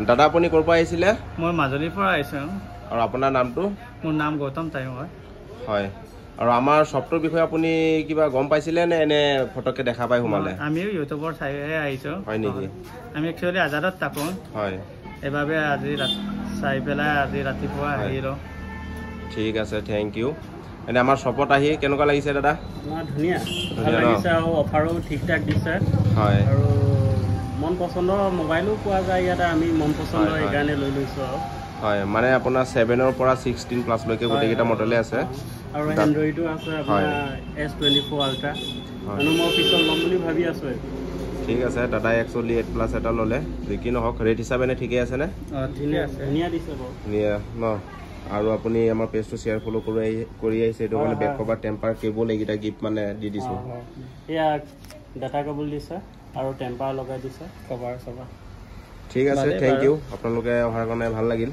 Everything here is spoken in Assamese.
দাদা আপুনি ক'ৰ পৰা আহিছিলে? মই মাজুলীৰ পৰা আহিছোঁ। আৰু আপোনাৰ নামটো? মোৰ নাম গৌতম টাইম হয়। হয়। আৰু আমাৰ শ্বপটোৰ বিষয়ে আপুনি কিবা গম পাইছিলে নে এনে ফটককে দেখা পাই সোমালে? আমিও ইউটিউবৰ চাইহে আহিছোঁ। হয় নেকি? আমি একচুৱেলি আজাদত থাকোঁ। হয়। এইবাবে আজি চাই পেলাই আজি ৰাতিপুৱা আহিলোঁ। ঠিক আছে, থেংক ইউ। এনে আমাৰ শ্বপত আহি কেনেকুৱা লাগিছে দাদা? ধুনীয়া, ভাল লাগিছে আৰু অফাৰো ঠিক ঠাক দিছে। হয়। আৰু মন পচন্দৰ মোবাইলো পোৱা যায় ইয়াতে, আমি মন পচন্দৰ সেইকাৰণে লৈ লৈছোঁ আৰু। হয়, মানে আপোনাৰ 7ৰ পৰা 16 প্লাছলৈকে গোটেইকেইটা মডেলে আছে। আৰু এণ্ড্ৰইডো আছে আপোনাৰ S24 আল্ট্ৰা। মানে মই পিছত ল'ম বুলি ভাবি আছোঁ। ঠিক আছে, দাদাই একচুৱেলি 8+ এটা ল'লে, যি কি নহওক ৰেট হিচাপে ঠিকে আছেনে? ঠিকে আছে, ধুনীয়া দিছে বাৰু। ধুনীয়া ন? আৰু আপুনি আমাৰ পেজটো শ্বেয়াৰ ফ'ল' কৰি আহিছে, এইটো মানে বেক কভাৰ টেম্পাৰ কেবল এইকেইটা গিফ্ট মানে দি দিছোঁ। এয়া ডাটা কেবল দিছে আৰু টেম্পাৰ লগাই দিছে, কভাৰ চভাৰ। ঠিক আছে, থেংক ইউ। আপোনালোকে অহাৰ কাৰণে ভাল লাগিল।